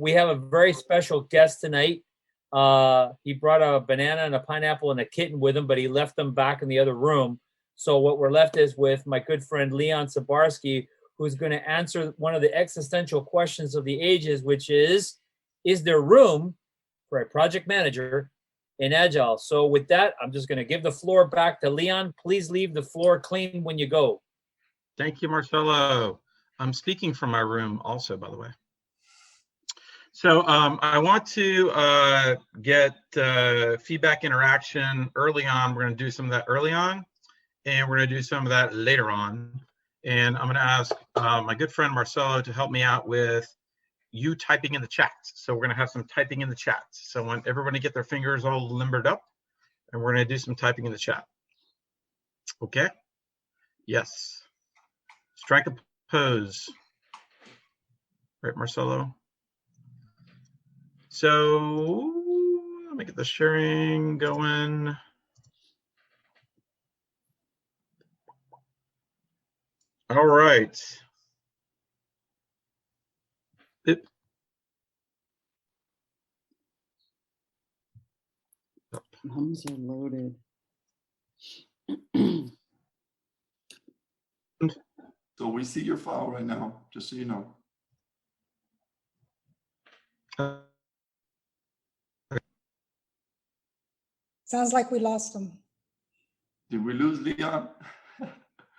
we have a very special guest tonight. He brought a banana and a pineapple and a kitten with him, but he left them back in the other room. So what we're left is with my good friend Leon Sabarsky, who's going to answer one of the existential questions of the ages, which is there room for a project manager in Agile? So with that, I'm just going to give the floor back to Leon. Please leave the floor clean when you go. Thank you, Marcelo. I'm speaking from my room also, by the way. So I want to get feedback interaction early on. We're going to do some of that early on, and we're going to do some of that later on. And I'm going to ask my good friend Marcelo to help me out with you typing in the chat. So we're going to have some typing in the chat. So I want everybody to get their fingers all limbered up, and we're going to do some typing in the chat. Okay? Yes. Strike a pose. Right, Marcelo? So let me get the sharing going. All right. Thumbs are loaded. So we see your file right now, just so you know. Sounds like we lost him. Did we lose Leon?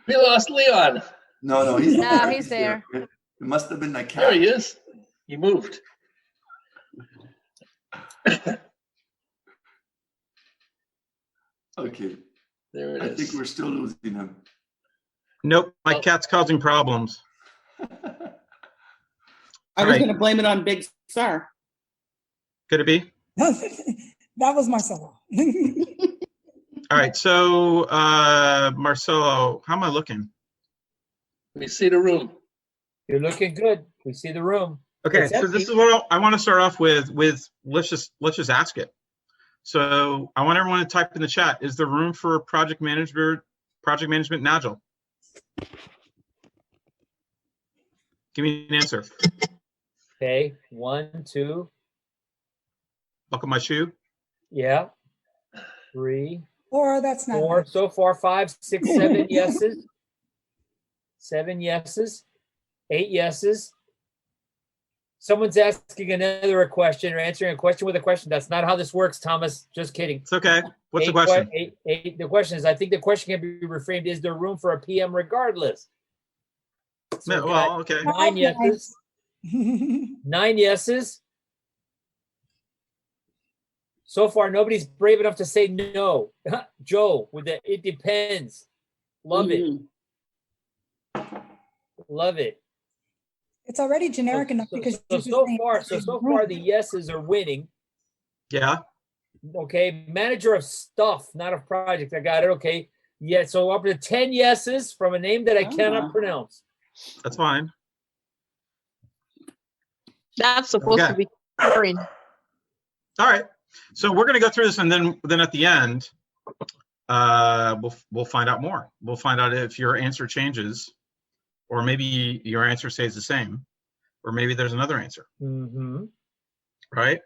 We lost Leon. No, he's there. No, he's there. It must have been that cat. There he is. He moved. Okay. There it I is. think we're still losing him. Nope, my cat's causing problems. I was going to blame it on Big Star. Could it be? That was Marcelo. All right, so Marcelo, how am I looking? We see the room. You're looking good. We see the room. Okay, so this is what I want to start off with let's just ask it. So I want everyone to type in the chat, is there room for project management in Agile? Give me an answer. Okay, 1, 2. Buckle my shoe. Yeah. 3, Or that's not 4. So far, 5, 6, 7 yeses. 7 yeses. 8 yeses. Someone's asking another question or answering a question with a question. That's not how this works, Thomas. Just kidding. It's okay. What's the question? The question is, I think the question can be reframed, is there room for a PM regardless? So No, well, okay. 9 yeses. 9 yeses. So far, nobody's brave enough to say no. Joe, with the it depends. Love it. Love it. It's already generic enough because so far the yeses are winning. Yeah. Okay, manager of stuff, not of project. I got it. Okay. Yeah, so up to 10 yeses from a name that I cannot pronounce. That's fine. That's supposed to be boring. All right. So we're going to go through this, and then at the end, we'll find out more. We'll find out if your answer changes, or maybe your answer stays the same, or maybe there's another answer. Mm-hmm. Right?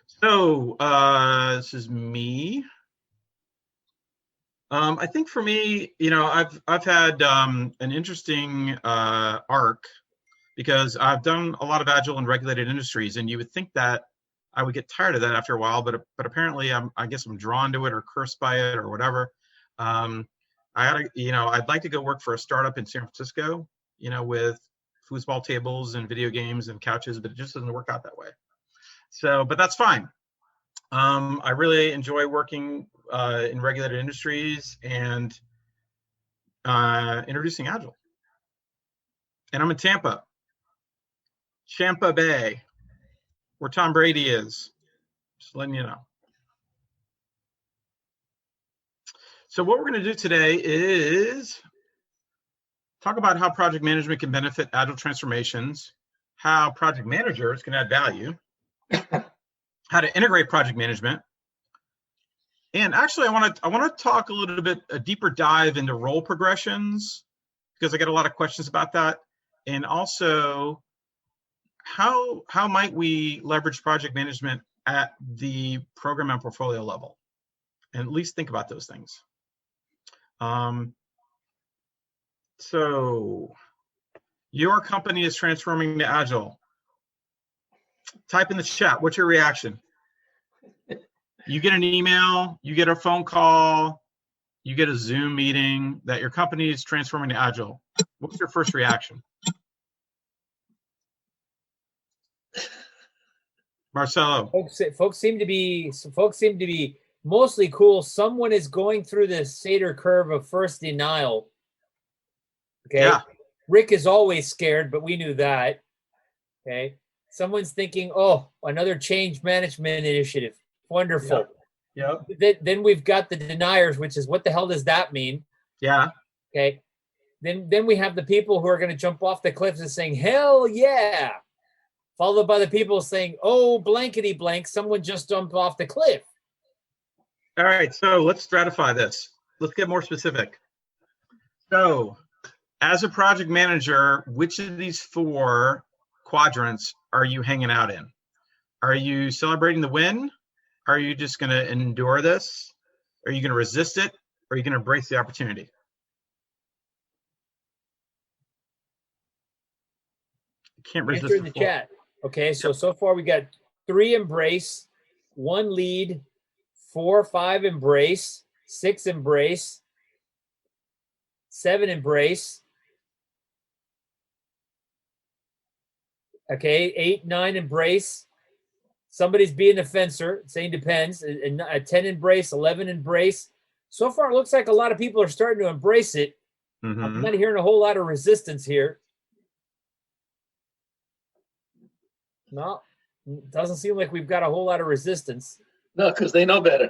So this is me. I think for me, I've had an interesting arc, because I've done a lot of Agile in regulated industries, and you would think that I would get tired of that after a while, but apparently I guess I'm drawn to it or cursed by it or whatever. I'd like to go work for a startup in San Francisco, with foosball tables and video games and couches, but it just doesn't work out that way. So, but that's fine. I really enjoy working in regulated industries and introducing Agile. And I'm in Tampa Bay, where Tom Brady is. Just letting you know. So what we're going to do today is talk about how project management can benefit Agile transformations, how project managers can add value, how to integrate project management, and actually I want to talk a little bit a deeper dive into role progressions, because I get a lot of questions about that, and also how might we leverage project management at the program and portfolio level? And at least think about those things. So your company is transforming to Agile. Type in the chat, what's your reaction? You get an email, you get a phone call, you get a Zoom meeting that your company is transforming to Agile. What's your first reaction? Marcelo. Folks seem to be mostly cool. Someone is going through the Sater curve of first denial. Okay. Yeah. Rick is always scared, but we knew that. Okay. Someone's thinking, oh, another change management initiative. Wonderful. Yep. Then we've got the deniers, which is what the hell does that mean? Yeah. Okay. Then we have the people who are going to jump off the cliffs and saying, hell yeah. Followed by the people saying, oh, blankety blank, someone just jumped off the cliff. All right, so let's stratify this. Let's get more specific. So, as a project manager, which of these 4 quadrants are you hanging out in? Are you celebrating the win? Are you just going to endure this? Are you going to resist it? Or are you going to embrace the opportunity? I can't resist Answer in the chat. Okay, so far we got 3 embrace, 1 lead, 4, 5 embrace, 6 embrace, 7 embrace. Okay, 8, 9 embrace. Somebody's being a fencer, saying depends. And 10 embrace, 11 embrace. So far, it looks like a lot of people are starting to embrace it. Mm-hmm. I'm not hearing a whole lot of resistance here. No, doesn't seem like we've got a whole lot of resistance. No, because they know better.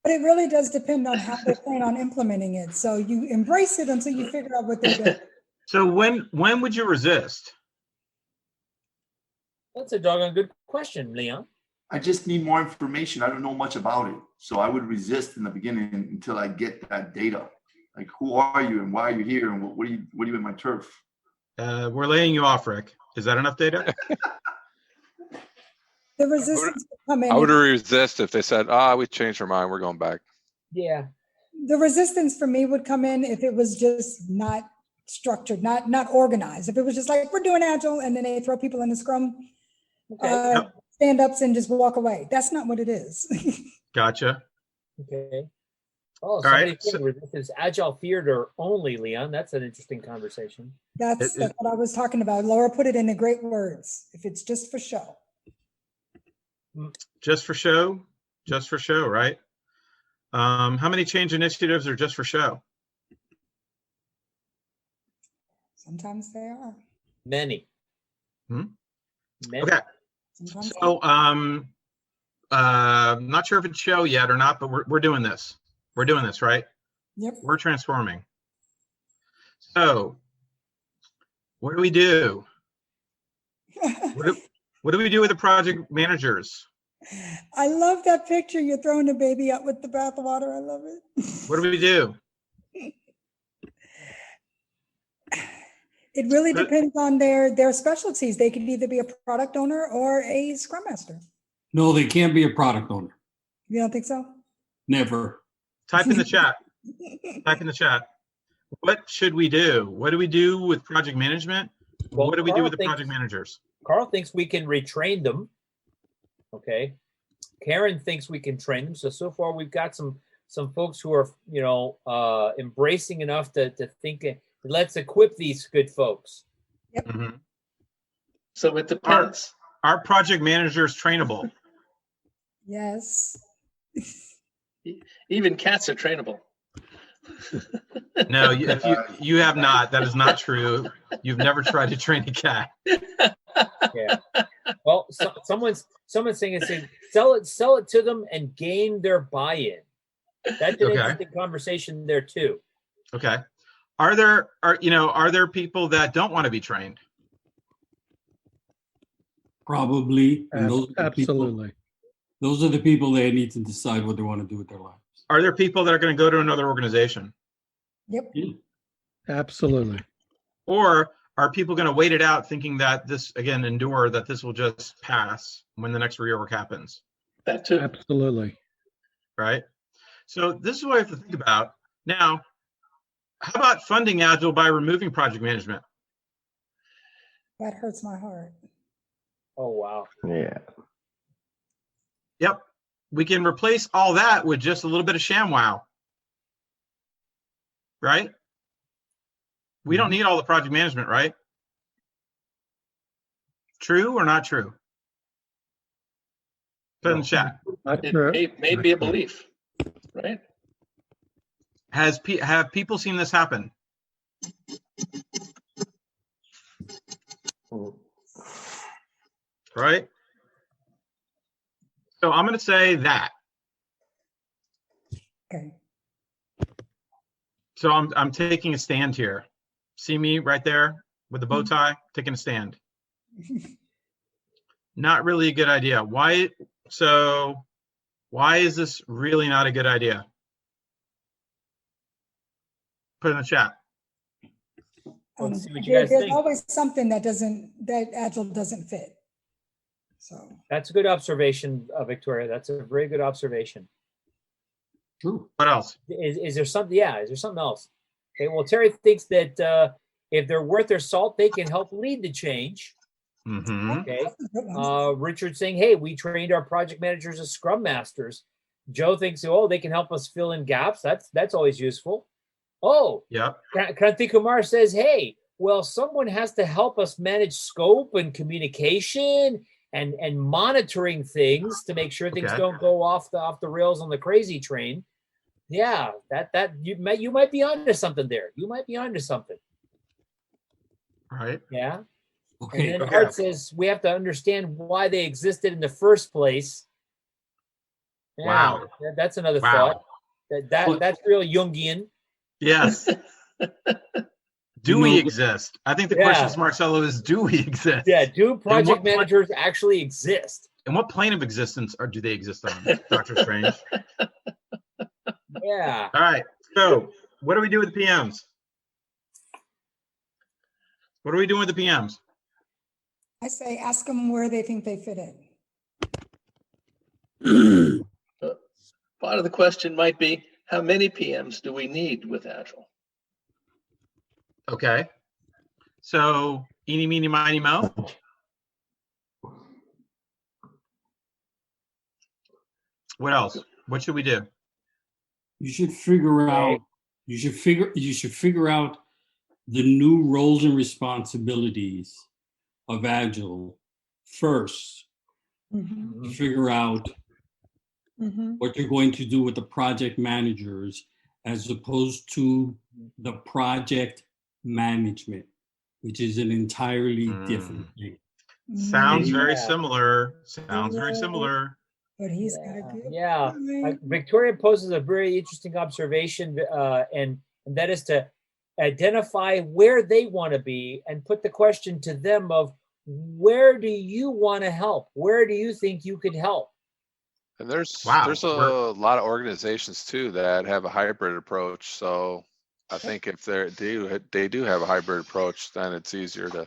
But it really does depend on how they plan on implementing it. So you embrace it until you figure out what they're doing. So when would you resist? That's a doggone good question, Leon. I just need more information. I don't know much about it. So I would resist in the beginning until I get that data. Like, who are you and why are you here? And what are you in my turf? We're laying you off, Rick. Is that enough data? The resistance would come in. I would resist if they said, we changed our mind, we're going back. Yeah. The resistance for me would come in if it was just not structured, not organized. If it was just like, we're doing Agile, and then they throw people in the Scrum stand-ups and just walk away. That's not what it is. Gotcha. Okay. Oh, right, is Agile theater only, Leon? That's an interesting conversation. That's what I was talking about. Laura put it in the great words. If it's just for show. Just for show? Just for show, right? How many change initiatives are just for show? Sometimes they are. Many. Many. Okay. Sometimes so not sure if it's show yet or not, but we're doing this. We're doing this, right? Yep. We're transforming. So what do we do? What do we do with the project managers? I love that picture. You're throwing the baby out with the bathwater. I love it. What do we do? It really depends on their specialties. They could either be a product owner or a Scrum Master. No, they can't be a product owner. You don't think so? Never. Type in the chat. Type in the chat. What should we do? What do we do with project management? Well, what do we do with the project managers? Carl thinks we can retrain them. Okay. Karen thinks we can train them. So far we've got some folks who are, embracing enough to think, let's equip these good folks. Yep. Mm-hmm. So it depends. Our project managers trainable? Yes. Even cats are trainable. No, if you have not. That is not true. You've never tried to train a cat. Yeah. Well, someone's saying sell it to them and gain their buy-in. That's an interesting conversation there too. Okay. Are there people that don't want to be trained? Probably. And Absolutely. Those are the people that need to decide what they want to do with their lives. Are there people that are going to go to another organization? Yep. Absolutely. Or are people going to wait it out thinking that this, again, endure, that this will just pass when the next reorg happens? That too. Absolutely. Right? So this is what I have to think about. Now, how about funding Agile by removing project management? That hurts my heart. Oh, wow. Yeah. Yep. We can replace all that with just a little bit of ShamWow. Right? We don't need all the project management, right? True or not true? Put in the chat. Not It true. may be a belief, right? Have people seen this happen? Right? So I'm going to say that. Okay. So I'm taking a stand here. See me right there with the bow tie, taking a stand. Not really a good idea. Why? So why is this really not a good idea? Put in the chat. Let's see what you guys There's think. always something that Agile doesn't fit. So That's a good observation, Victoria. That's a very good observation. True. What else? Is there something? Yeah, is there something else? Okay, well, Terry thinks that if they're worth their salt, they can help lead the change. Mm-hmm. Okay. Richard's saying, hey, we trained our project managers as Scrum Masters. Joe thinks, oh, they can help us fill in gaps. That's always useful. Oh, Yep. Kranti Kumar says, hey, well, someone has to help us manage scope and communication and monitoring things to make sure things Okay. don't go off the rails on the crazy train. Yeah, that you might be onto something there. You might be onto something. Right. Yeah. Okay. And then Okay. Art says we have to understand why they existed in the first place. Yeah, Wow. that's another Wow. thought. That's real Jungian. Yes. Do You we know- exist? I think the Yeah. question, Marcelo, is do we exist? Yeah, do project what pla- managers actually exist? And what plane of existence do they exist on, Dr. Strange? Yeah. All right. So what do we do with the PMs? What are we doing with the PMs? I say ask them where they think they fit in. Part of the question might be, how many PMs do we need with Agile? Okay. So eeny, meeny, miny, mo. What else? What should we do? You should figure out. You should figure out the new roles and responsibilities of Agile first. Mhm, Figure out mhm. what you're going to do with the project managers as opposed to the project management, which is an entirely different thing. Sounds very Yeah. similar. Sounds very similar. But he's got a good Yeah. point. Victoria poses a very interesting observation, and that is to identify where they want to be and put the question to them of where do you want to help? Where do you think you could help? And there's Wow, a lot of organizations too that have a hybrid approach. So I think if they do have a hybrid approach, then it's easier to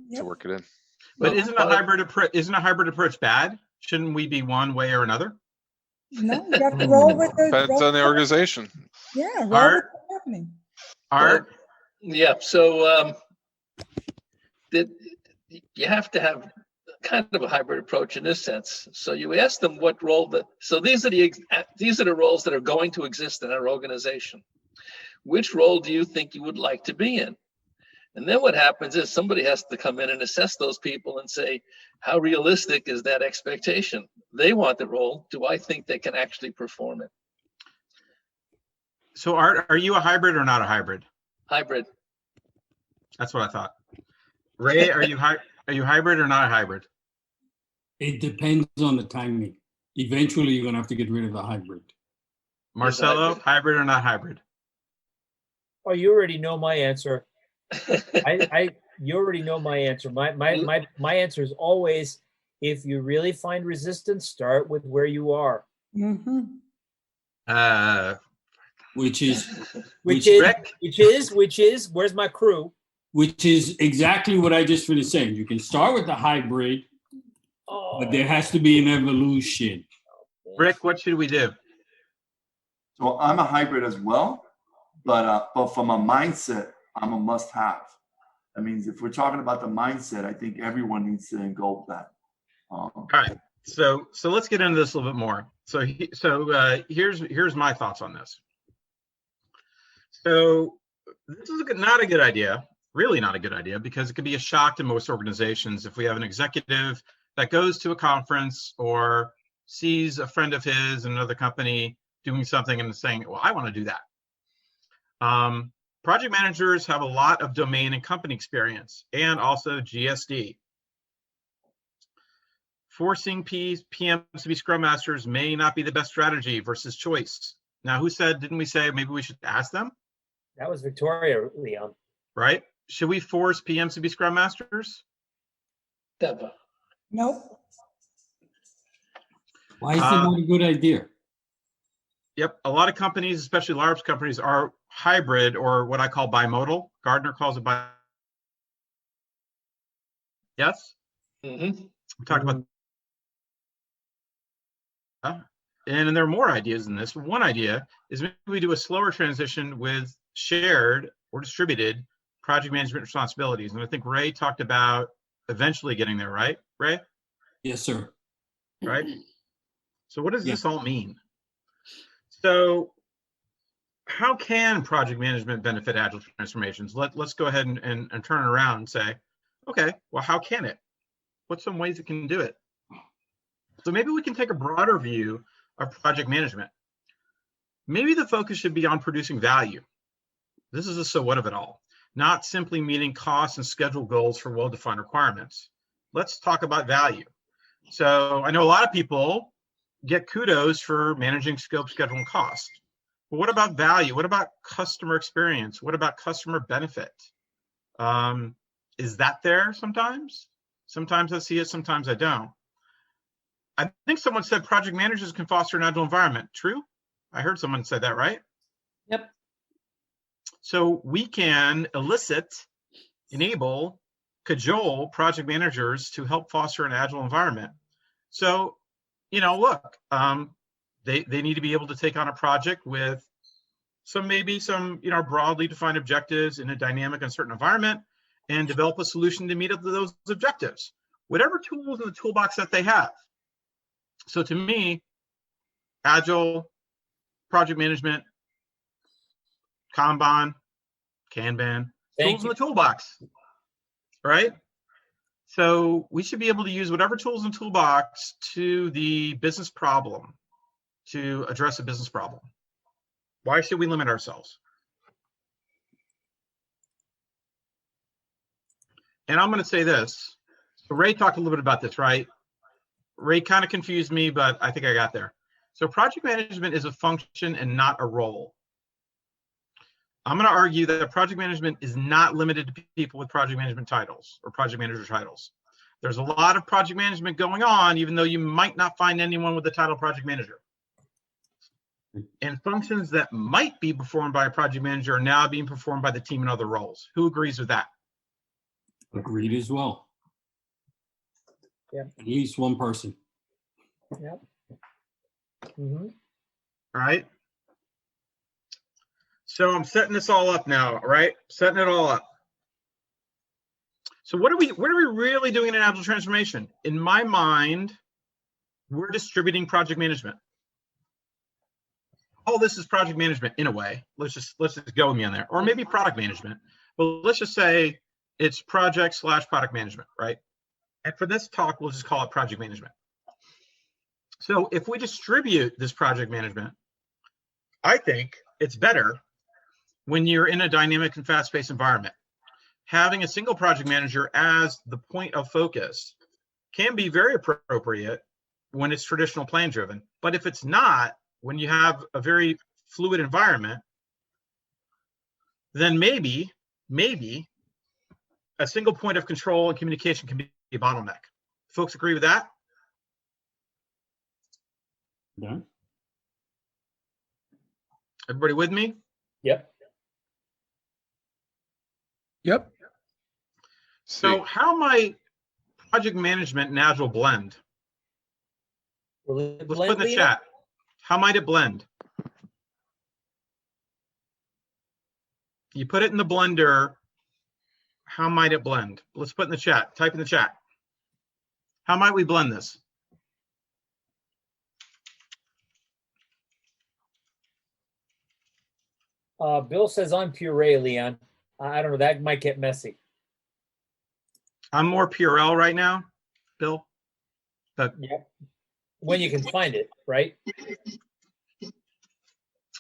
Yep. work it in. But Well, isn't a hybrid approach bad? Shouldn't we be one way or another? No, you have to roll with the. Depends roll on the with- organization. Yeah, roll Art? with what's happening. Art? Yeah, so you have to have kind of a hybrid approach in this sense. So you ask them what role so these are the roles that are going to exist in our organization. Which role do you think you would like to be in? And then what happens is somebody has to come in and assess those people and say, how realistic is that expectation? They want the role. Do I think they can actually perform it? So Art, are you a hybrid or not a hybrid? Hybrid. That's what I thought. Ray, are you hybrid or not a hybrid? It depends on the timing. Eventually, you're going to have to get rid of the hybrid. Marcelo, hybrid or not hybrid? Oh, you already know my answer. You already know my answer. My answer is always, if you really find resistance, start with where you are. Mhm. Which is Where's my crew? which is exactly what I just finished saying. You can start with the hybrid, but there has to be an evolution. Rick, what should we do? So I'm a hybrid as well, but from a mindset, I'm a must-have. That means if we're talking about the mindset, I think everyone needs to engulf that. All right, so let's get into this a little bit more. So here's my thoughts on this. So this is not a good idea, really not a good idea, because it could be a shock to most organizations if we have an executive that goes to a conference or sees a friend of his in another company doing something and saying, well, I want to do that. Project managers have a lot of domain and company experience and also GSD. Forcing PMs to be Scrum Masters may not be the best strategy versus choice. Now, who said, didn't we say maybe we should ask them? That was Victoria, Leon. Right? Should we force PMs to be Scrum Masters? Never. Nope. Why is that not a good idea? Yep, a lot of companies, especially large companies, are hybrid or what I call bimodal. Gardner calls it bi. Yes? Mm-hmm. We talked about and there are more ideas in this. One idea is maybe we do a slower transition with shared or distributed project management responsibilities. And I think Ray talked about eventually getting there, right, Ray? Yes, sir. Right? So what does this all mean? So how can project management benefit Agile transformations? Let's go ahead and turn it around and say, okay, well, how can it? What's some ways it can do it? So maybe we can take a broader view of project management. Maybe the focus should be on producing value. This is the so what of it all, not simply meeting cost and schedule goals for well-defined requirements. Let's talk about value. So I know a lot of people get kudos for managing scope, schedule, and cost. But what about value? What about customer experience? What about customer benefit? Is that there sometimes? Sometimes I see it, sometimes I don't. I think someone said project managers can foster an agile environment. True? I heard someone say that, right? Yep. So we can elicit, enable, cajole project managers to help foster an agile environment. So, you know, look, they need to be able to take on a project with maybe some, you know, broadly defined objectives in a dynamic, uncertain environment and develop a solution to meet up with those objectives. Whatever tools in the toolbox that they have. So to me, Agile, project management, Kanban, tools in the toolbox, right? So we should be able to use whatever tools in the toolbox to the business problem, to address a business problem. Why should we limit ourselves? And I'm going to say this. So Ray talked a little bit about this, right? Ray kind of confused me, but I think I got there. So project management is a function and not a role. I'm going to argue that project management is not limited to people with project management titles or project manager titles. There's a lot of project management going on, even though you might not find anyone with the title project manager. And functions that might be performed by a project manager are now being performed by the team in other roles. Who agrees with that? Agreed as well. Yeah. At least one person. Yep. Mm-hmm. All right. So I'm setting this all up now, right? Setting it all up. So what are we really doing in an Agile transformation? In my mind, we're distributing project management. All this is project management in a way. Let's just go with me on there. Or maybe product management. But let's just say it's project/product management, right? And for this talk, we'll just call it project management. So if we distribute this project management, I think it's better when you're in a dynamic and fast-paced environment. Having a single project manager as the point of focus can be very appropriate when it's traditional plan-driven. But if it's not, when you have a very fluid environment, then maybe a single point of control and communication can be a bottleneck. Folks agree with that? Yeah. Everybody with me? Yep. Yep. So how might project management and Agile blend? Will it Let's put blend, in the Leah? chat. How might it blend? You put it in the blender. How might it blend? Let's put in the chat. Type in the chat. How might we blend this? Bill says I'm puree, Leon. I don't know. That might get messy. I'm more Purell right now, Bill. But Yep. When you can find it, right?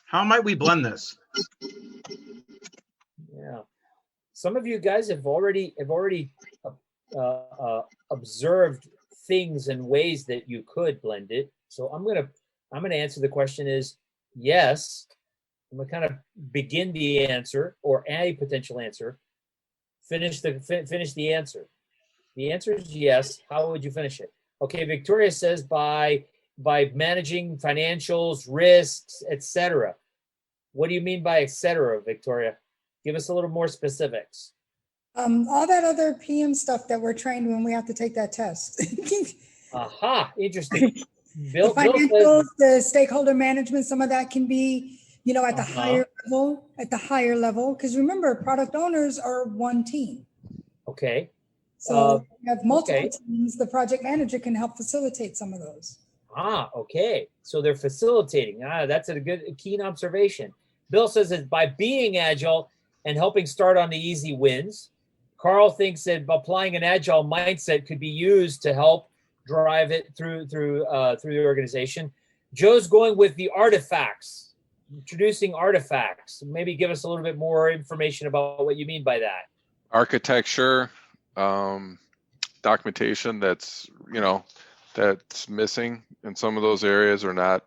how might we blend this? Yeah. Some of you guys have already observed things and ways that you could blend it. So I'm gonna answer the question is yes. I'm gonna kind of begin the answer or a potential answer. Finish the answer. The answer is yes. How would you finish it? Okay, Victoria says by managing financials, risks, etc. What do you mean by etc., Victoria? Give us a little more specifics. All that other PM stuff that we're trained when we have to take that test. Aha, interesting. The Bill financials, says, the stakeholder management, some of that can be, at the higher level, because remember, product owners are one team. okay. So if you have multiple okay. teams, the project manager can help facilitate some of those. Okay. So they're facilitating. That's a keen observation. Bill says that by being agile and helping start on the easy wins. Carl thinks that applying an agile mindset could be used to help drive it through the organization. Joe's going with the artifacts, introducing artifacts. Maybe give us a little bit more information about what you mean by that. Architecture, documentation that's missing in some of those areas or not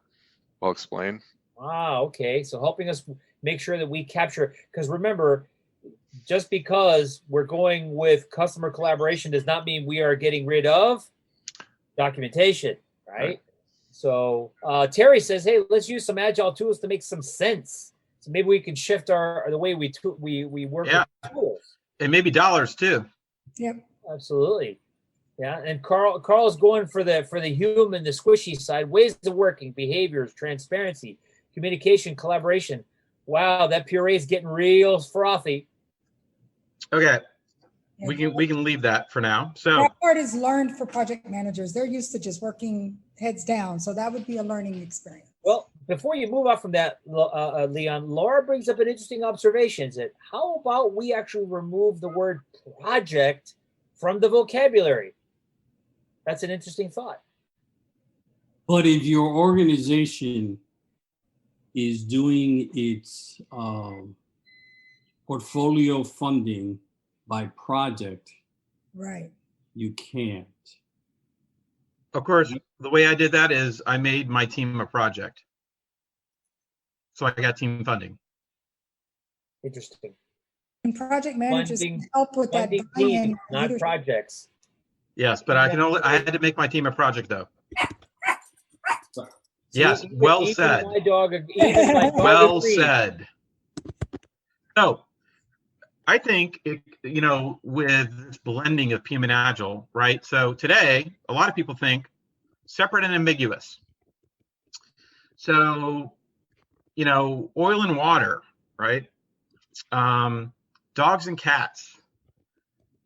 well explained. Okay. So helping us make sure that we capture, because remember, just because we're going with customer collaboration does not mean we are getting rid of documentation, right? So Terry says, hey, let's use some agile tools to make some sense. So maybe we can shift the way we work with tools. And maybe dollars too. Yep. Absolutely. Yeah. And Carl's going for the human, the squishy side, ways of working, behaviors, transparency, communication, collaboration. Wow, that puree is getting real frothy. Okay. Yeah. We can leave that for now. So that part is learned for project managers. They're used to just working heads down. So that would be a learning experience. Well, before you move off from that, Leon, Laura brings up an interesting observation. That how about we actually remove the word project from the vocabulary? That's an interesting thought. But if your organization is doing its portfolio funding by project, right? You can't. Of course, the way I did that is I made my team a project. So I got team funding. Interesting. And project managers Funding, can help with that buy-in. Team, not projects. Yes, but I had to make my team a project though. Yes, well said. My dog well said. So I think, with this blending of PM and Agile, right? So today, a lot of people think separate and ambiguous. So, oil and water, right? Dogs and cats.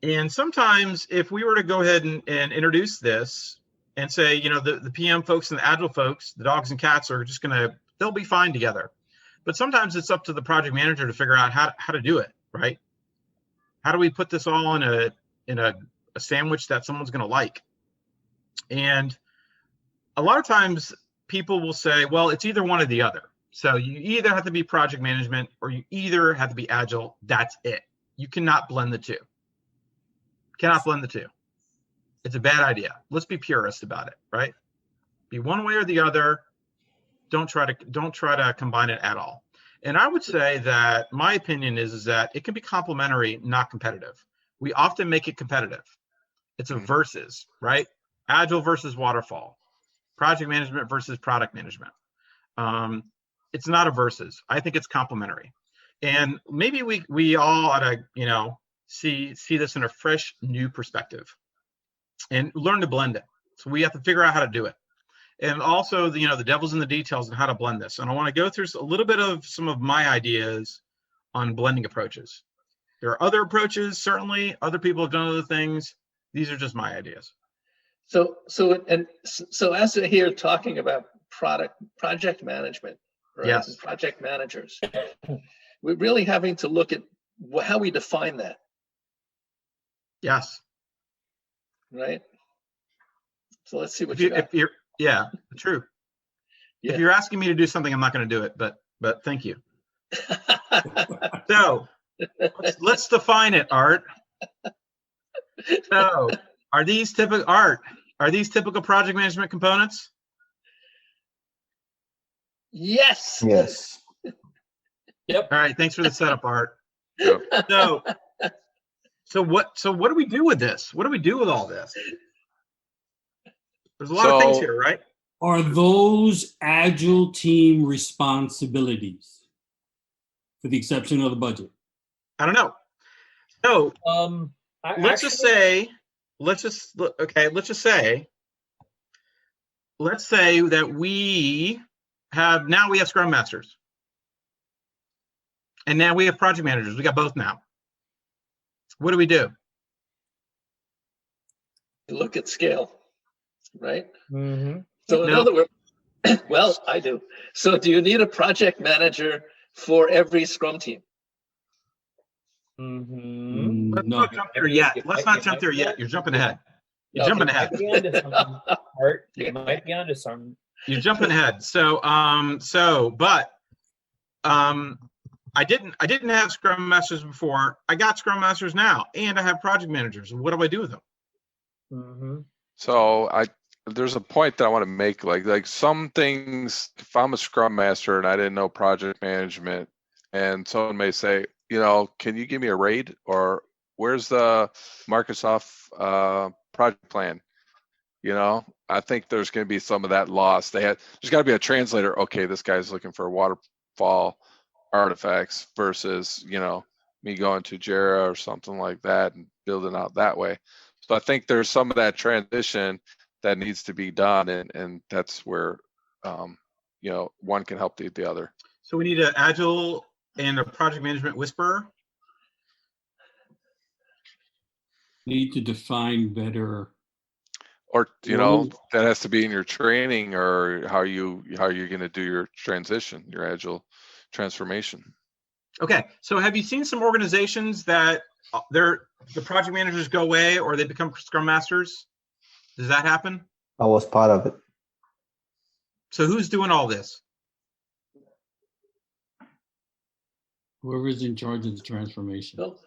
And sometimes if we were to go ahead and introduce this and say, the PM folks and the Agile folks, the dogs and cats are just they'll be fine together. But sometimes it's up to the project manager to figure out how to do it, right? How do we put this all in a sandwich that someone's going to like? And a lot of times people will say, well, it's either one or the other. So you either have to be project management or you either have to be Agile. That's it. You cannot blend the two. Cannot blend the two. It's a bad idea. Let's be purist about it, right? Be one way or the other. Don't try to combine it at all. And I would say that my opinion is that it can be complementary, not competitive. We often make it competitive. It's a versus, right? Agile versus waterfall, project management versus product management. It's not a versus. I think it's complementary. And maybe we all ought to, see this in a fresh, new perspective, and learn to blend it. So we have to figure out how to do it. And also, the devil's in the details and how to blend this. And I want to go through a little bit of some of my ideas on blending approaches. There are other approaches, certainly. Other people have done other things. These are just my ideas. So as we're here talking about project management, right? Yes. Project managers, we're really having to look at how we define that, Yes. right? So let's see what If you're, yeah, true. Yeah. If you're asking me to do something, I'm not going to do it, but thank you. So let's define it, Art. So are these typical project management components? Yes. Yes. Yep. All right, thanks for the setup, Art. So what do we do with this? What do we do with all this? There's a lot of things here, right? Are those Agile team responsibilities, for the exception of the budget? I don't know. So let's say that we have Scrum Masters. And now we have project managers. We got both now. What do we do? Look at scale, right? Mm-hmm. So in other words, well, I do. So do you need a project manager for every Scrum team? Mm-hmm. Let's not jump there yet. Let's not jump there yet. You're jumping ahead. You're jumping ahead. You might be onto something, Art. You might be onto something. You're jumping ahead. I didn't have Scrum Masters before. I got Scrum Masters now, and I have project managers. What do I do with them? Mm-hmm. So there's a point that I want to make. Like some things, if I'm a Scrum Master and I didn't know project management, and someone may say, can you give me a RAID, or where's the Microsoft project plan? I think there's going to be some of that lost. There's got to be a translator. Okay, this guy's looking for waterfall artifacts versus me going to Jira or something like that and building out that way. So I think there's some of that transition that needs to be done, and that's where one can help the other. So we need an Agile and a project management whisperer. Need to define better. Or that has to be in your training, or how you're going to do your transition, your Agile transformation. Okay, so have you seen some organizations that the project managers go away or they become Scrum Masters? Does that happen? I was part of it. So who's doing all this? Whoever's in charge of the transformation. Well,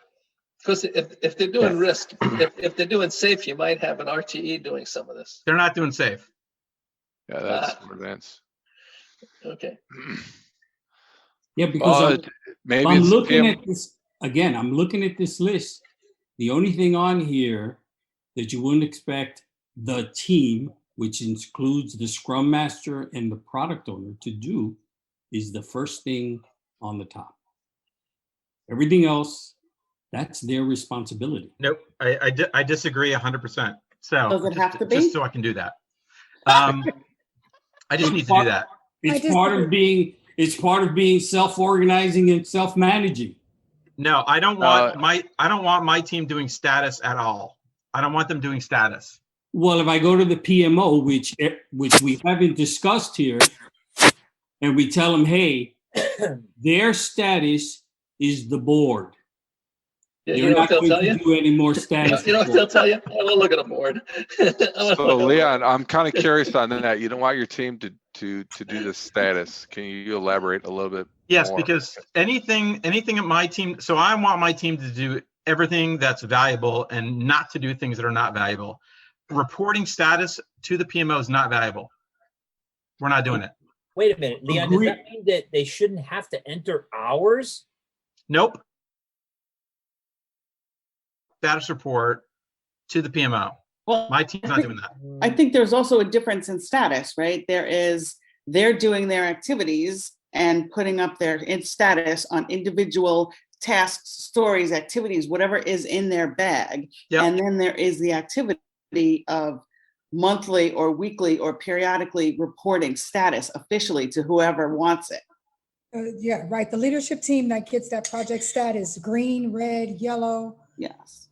because if they're doing risk, if they're doing safe, you might have an RTE doing some of this. They're not doing safe. Yeah, that's more advanced. Okay. Yeah, because maybe I'm it's looking at this again. I'm looking at this list. The only thing on here that you wouldn't expect the team, which includes the Scrum Master and the product owner, to do is the first thing on the top. Everything else, that's their responsibility. Nope, I disagree 100%. So Does it have to be? Just so I can do that. I just need to do that. It's part of being self-organizing and self-managing. No, I don't want my team doing status at all. I don't want them doing status. Well, if I go to the PMO, which we haven't discussed here, and we tell them, hey, their status is the board. Yeah, You're not going to do any more status. You know what they'll tell you? I will look at a board. So Leon, I'm kind of curious on that. You don't want your team to do the status. Can you elaborate a little bit? Yes, more? because anything at my team. So I want my team to do everything that's valuable and not to do things that are not valuable. Reporting status to the PMO is not valuable. We're not doing it. Wait a minute, Leon. Does that mean that they shouldn't have to enter hours? Nope. Status report to the PMO. Well, my team's not doing that. I think there's also a difference in status, right? They're doing their activities and putting up their status on individual tasks, stories, activities, whatever is in their bag. Yep. And then there is the activity of monthly or weekly or periodically reporting status officially to whoever wants it. Yeah, right. The leadership team that gets that project status, green, red, yellow, Yes.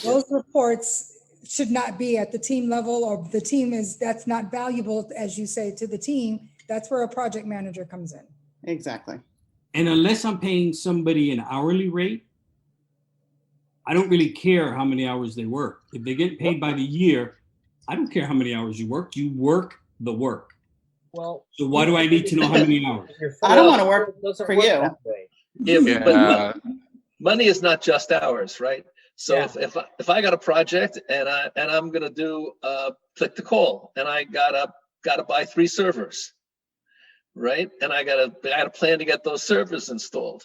those reports should not be at the team level, or the team that's not valuable, as you say, to the team. That's where a project manager comes in. Exactly. And unless I'm paying somebody an hourly rate, I don't really care how many hours they work. If they get paid by the year, I don't care how many hours you work. You work the work. Well, So why do I need to know how many hours? I don't want to work Doesn't for work you. that way. But money is not just hours, right? So Yeah. if I got a project and I'm gonna do click to call, and I gotta buy 3 servers, right? And I gotta plan to get those servers installed,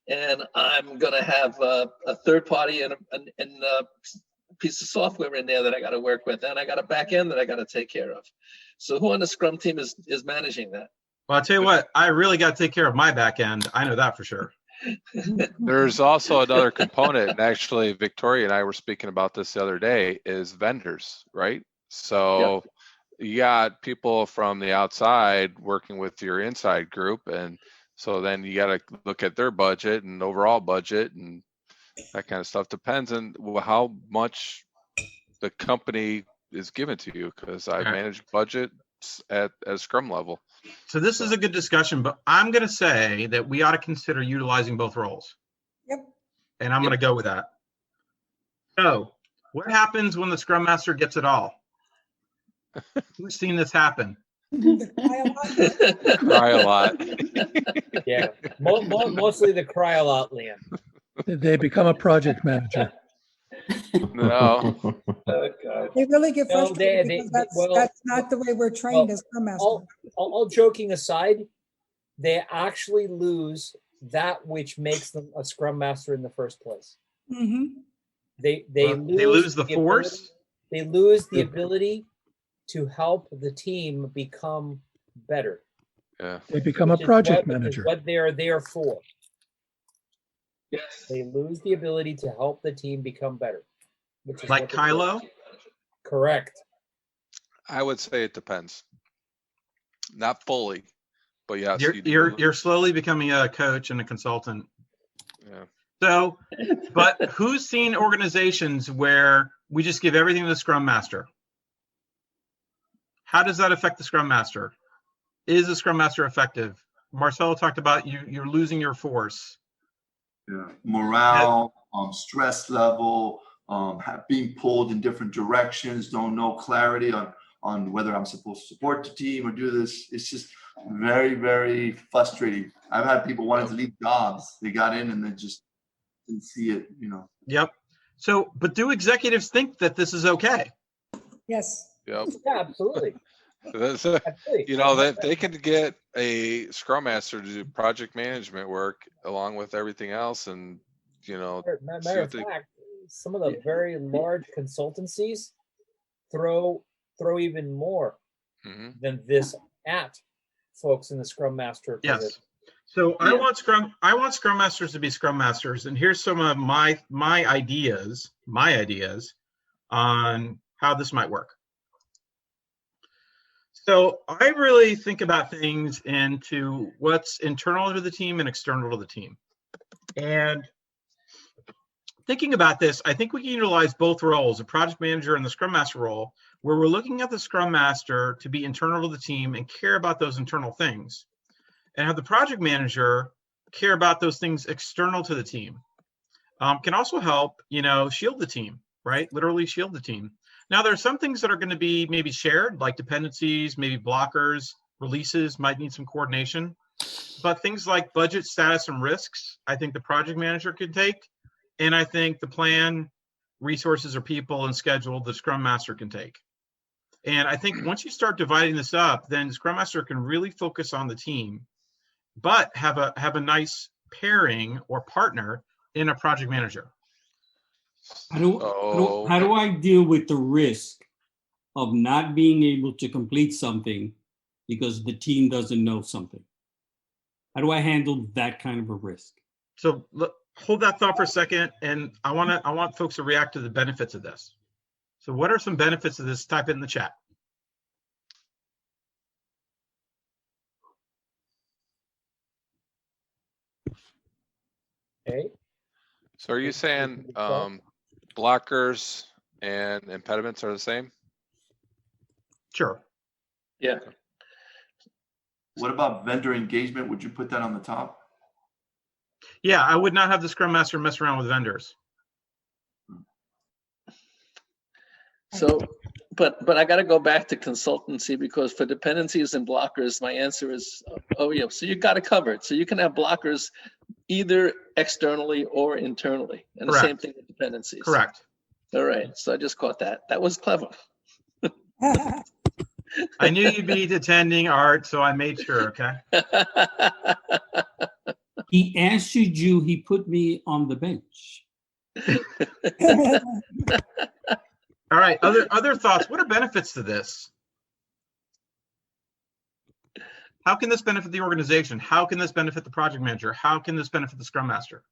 and I'm gonna have a third party and a piece of software in there that I gotta work with, and I got a back end that I gotta take care of. So who on the Scrum team is managing that? Well, I'll tell you what, I really got to take care of my back end. I know that for sure. There's also another component, and actually Victoria and I were speaking about this the other day, is vendors, right? So you got people from the outside working with your inside group, and so then you got to look at their budget and overall budget, and that kind of stuff depends on how much the company is given to you, because I manage budgets at Scrum level. So this is a good discussion, but I'm going to say that we ought to consider utilizing both roles. Yep. And I'm going to go with that. So what happens when the Scrum Master gets it all? Who's seen this happen? Cry a lot. Yeah, mostly the cry a lot, Liam. They become a project manager. No. Oh, God. They really get No, frustrated they- because well, that's not the way we're trained as Scrum Master. All joking aside, they actually lose that which makes them a Scrum Master in the first place. Mm-hmm. They lose the force. They lose the ability to help the team become better. Yeah. They become a project manager. What they are there for. Yes. They lose the ability to help the team become better. Which is Like what they're Kylo? doing. Correct. I would say it depends. Not fully, but yes. You're slowly becoming a coach and a consultant. Yeah. So, but who's seen organizations where we just give everything to the Scrum Master? How does that affect the Scrum Master? Is the Scrum Master effective? Marcelo talked about you're losing your force. Yeah. Morale, stress level, being pulled in different directions, don't know clarity on whether I'm supposed to support the team or do this. It's just very, very frustrating. I've had people wanting to leave jobs. They got in and then just didn't see it, Yep. So, but do executives think that this is okay? Yes. Yep. Yeah, absolutely. That they can get a Scrum Master to do project management work along with everything else, and Matter of fact, some of the very large consultancies throw even more than this at folks in the Scrum Master position. Yes. So I want Scrum Masters to be Scrum Masters, and here's some of my ideas on how this might work. So I really think about things into what's internal to the team and external to the team. And thinking about this, I think we can utilize both roles, the project manager and the Scrum Master role, where we're looking at the Scrum Master to be internal to the team and care about those internal things, and have the project manager care about those things external to the team. Can also help, shield the team, right? Literally shield the team. Now, there are some things that are going to be maybe shared, like dependencies, maybe blockers, releases might need some coordination. But things like budget, status, and risks, I think the project manager can take. And I think the plan, resources, or people, and schedule, the Scrum Master can take. And I think once you start dividing this up, then the Scrum Master can really focus on the team, but have a nice pairing or partner in a project manager. How do I deal with the risk of not being able to complete something because the team doesn't know something? How do I handle that kind of a risk? So hold that thought for a second, and I want folks to react to the benefits of this. So what are some benefits of this? Type it in the chat. Okay. So are you saying blockers and impediments are the same? Sure. Yeah. What about vendor engagement? Would you put that on the top? Yeah, I would not have the Scrum Master mess around with vendors. So, but I got to go back to consultancy, because for dependencies and blockers, my answer is, oh yeah, so you got it covered. So you can have blockers either externally or internally, and the Correct. same thing with dependencies. Correct. All right, so I just caught that. That was clever. I knew you'd be attending, Art, so I made sure, okay? He answered you, he put me on the bench. All right, other thoughts. What are benefits to this? How can this benefit the organization? How can this benefit the project manager? How can this benefit the Scrum Master?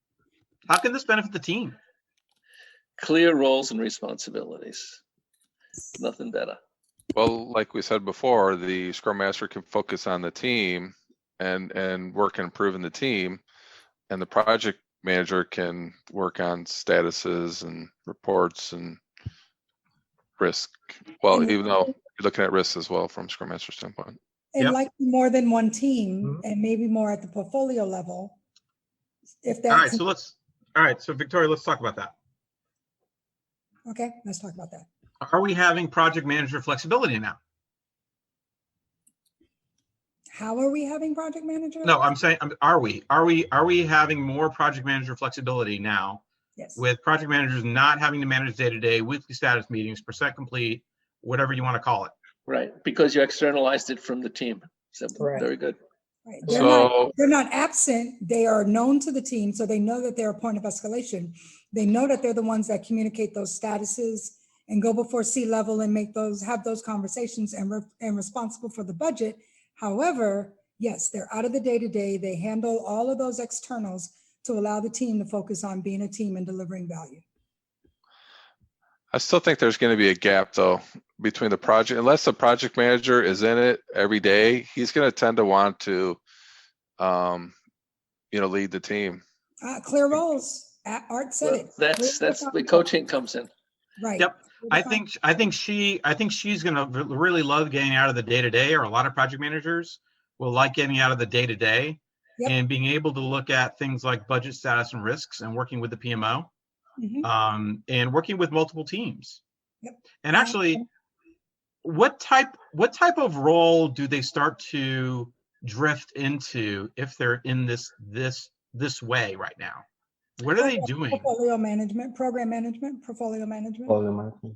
How can this benefit the team? Clear roles and responsibilities. Nothing better. Well, like we said before, the Scrum Master can focus on the team and work on improving the team, and the project manager can work on statuses and reports and risk. Well, even though you're looking at risks as well from Scrum Master standpoint. And Yep. like more than one team, and maybe more at the portfolio level. If that's All right, so Victoria, let's talk about that. okay, let's talk about that. Are we having project manager flexibility now? How are we having project manager? No, I'm saying, are we having more project manager flexibility now, Yes. with project managers not having to manage day-to-day, weekly status meetings, percent complete, whatever you want to call it? Right, because you externalized it from the team. So Correct. very good. Right. So- They're not absent. They are known to the team, so they know that they're a point of escalation. They know that they're the ones that communicate those statuses and go before C-level and have those conversations and responsible for the budget. However, yes, they're out of the day-to-day. They handle all of those externals to allow the team to focus on being a team and delivering value. I still think there's going to be a gap though between the project, unless the project manager is in it every day, he's going to tend to want to, lead the team. Clear roles. Art said it. That's where coaching comes in. Right. Yep. I think she's going to really love getting out of the day-to-day, or a lot of project managers will like getting out of the day-to-day. Yep. And being able to look at things like budget status and risks and working with the PMO, and working with multiple teams. Yep. And actually, what type of role do they start to drift into if they're in this way right now? What are they doing? Portfolio management, program management, portfolio management.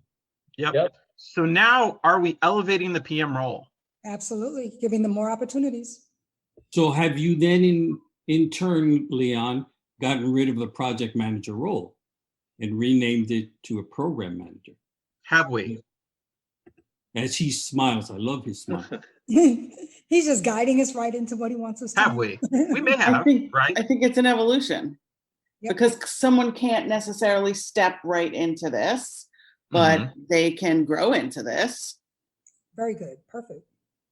Yep. So now, are we elevating the PM role? Absolutely, giving them more opportunities. So have you then in turn, Leon, gotten rid of the project manager role and renamed it to a program manager? Have we? As he smiles, I love his smile. He's just guiding us right into what he wants us to Have do. we? We may have, right? I think it's an evolution. Yep. Because someone can't necessarily step right into this, but they can grow into this. Very good. Perfect.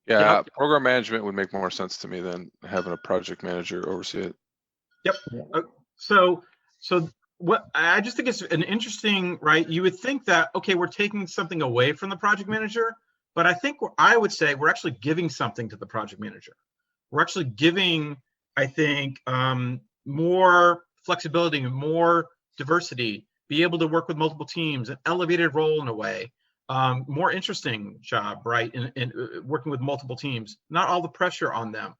Yeah, program management would make more sense to me than having a project manager oversee it. Yep. So what I just think it's an interesting, right? You would think that, okay, we're taking something away from the project manager, but I would say we're actually giving something to the project manager. We're actually giving, I think, more flexibility and more diversity, be able to work with multiple teams, an elevated role in a way, more interesting job, right? In working with multiple teams, not all the pressure on them.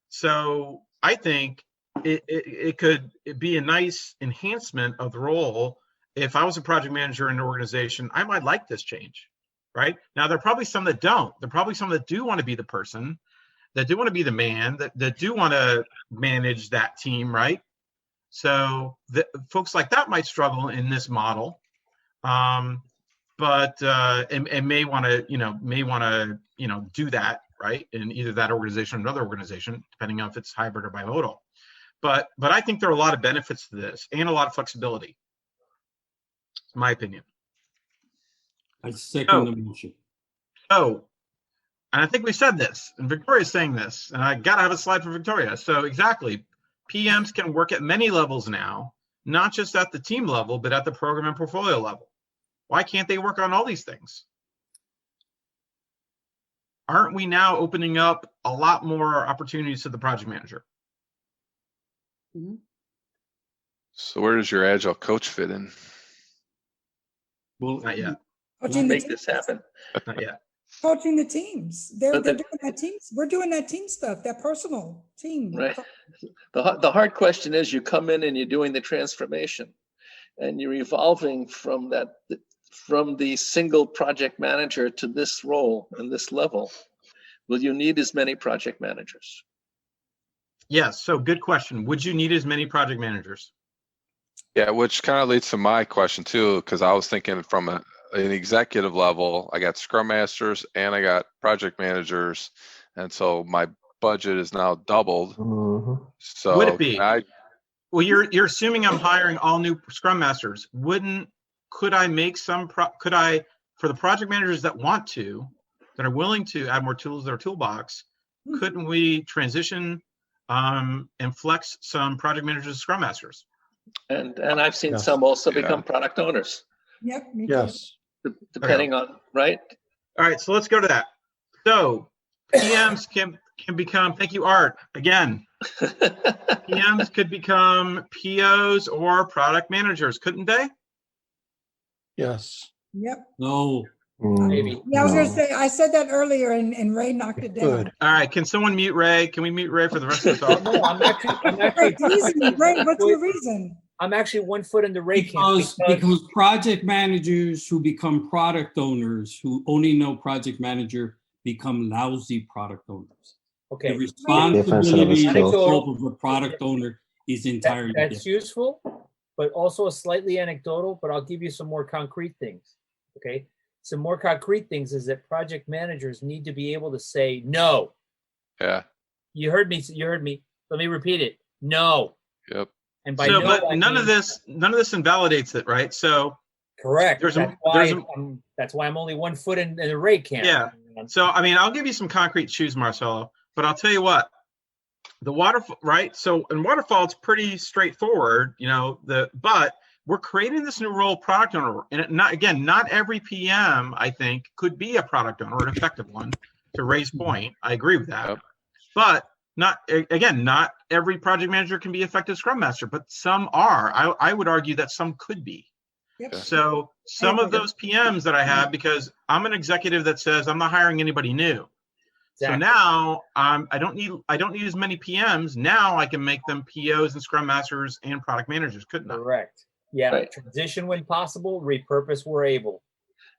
So I think it could be a nice enhancement of the role. If I was a project manager in an organization, I might like this change, right? Now, there are probably some that don't. There are probably some that do want to be the person, that do want to be the man, that do want to manage that team, right? So folks like that might struggle in this model, but may want to do that, right? In either that organization or another organization, depending on if it's hybrid or bimodal. But I think there are a lot of benefits to this and a lot of flexibility. In my opinion. I second the motion. So, and I think we said this, and Victoria's saying this, and I gotta have a slide for Victoria. So exactly, PMs can work at many levels now, not just at the team level, but at the program and portfolio level. Why can't they work on all these things? Aren't we now opening up a lot more opportunities to the project manager? So where does your Agile coach fit in? Well, not yet. Coaching Make the this teams. happen. Not yet. Coaching the teams. They're But doing that teams. We're doing that team stuff, that personal team. Right. The hard question is, you come in and you're doing the transformation, and you're evolving from the single project manager to this role and this level. Will you need as many project managers? Yes. So good question. Would you need as many project managers? Yeah, which kind of leads to my question too, because I was thinking from an executive level, I got Scrum Masters and I got project managers, and so my budget is now doubled. So would it be? Well, you're assuming I'm hiring all new Scrum Masters. Could I make some? For the project managers that are willing to add more tools to their toolbox, couldn't we transition and flex some project managers to Scrum Masters? And I've seen some also become product owners. Yep. Yes. Depending on, right? All right, so let's go to that. So PMs can become, thank you, Art, again. PMs could become POs or product managers, couldn't they? Yes. Yep. No. Maybe. Yeah, I was gonna say, I said that earlier and Ray knocked it down. Good. All right, can someone mute Ray? Can we mute Ray for the rest of the talk? No, I'm actually Ray, what's your reason? I'm actually 1 foot in the Ray camp Because project managers who become product owners, who only know project manager, become lousy product owners. okay. The responsibility and skills. scope of a product owner is entirely That's different. useful, but also slightly anecdotal, but I'll give you some more concrete things. Okay. Some more concrete things is that project managers need to be able to say no. Yeah. You heard me. Let me repeat it. No. Yep. And by So, no, but I none mean, of this invalidates it, right? So correct. There's That's why I'm only 1 foot in the Ray camp. Yeah. So, I mean, I'll give you some concrete shoes, Marcelo, but I'll tell you what, the waterfall, right? So in waterfall, it's pretty straightforward, but we're creating this new role, product owner. And not every PM, I think, could be a product owner, an effective one, to Ray's point. I agree with that. Yep. But not every project manager can be effective Scrum Master, but some are. I would argue that some could be. Yep. So some of those PMs that I have, because I'm an executive that says I'm not hiring anybody new. Exactly. So now I don't need as many PMs. Now I can make them POs and Scrum Masters and product managers, couldn't I? Correct. Yeah. Right. Transition when possible, repurpose where able.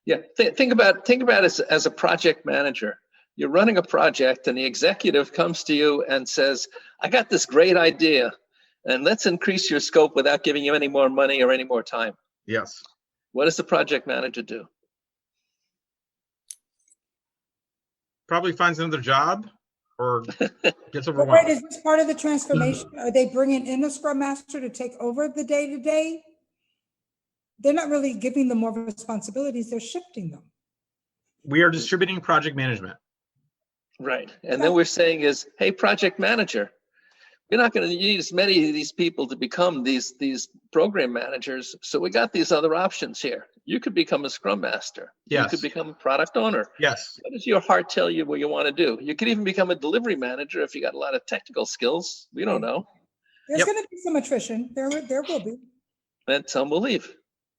Yeah. Think about it as a project manager. You're running a project and the executive comes to you and says, I got this great idea and let's increase your scope without giving you any more money or any more time. Yes. What does the project manager do? Probably finds another job or gets But overwhelmed. wait, is this part of the transformation? Are they bringing in a Scrum Master to take over the day-to-day? They're not really giving them more responsibilities, they're shifting them. We are distributing project management. Right. And then we're saying is, hey, project manager, we're not going to need as many of these people to become these program managers. So we got these other options here. You could become a Scrum Master. Yes. You could become a product owner. Yes. What does your heart tell you what you want to do? You could even become a delivery manager if you got a lot of technical skills. We don't know. There's Yep. going to be some attrition. There will be. And some will leave.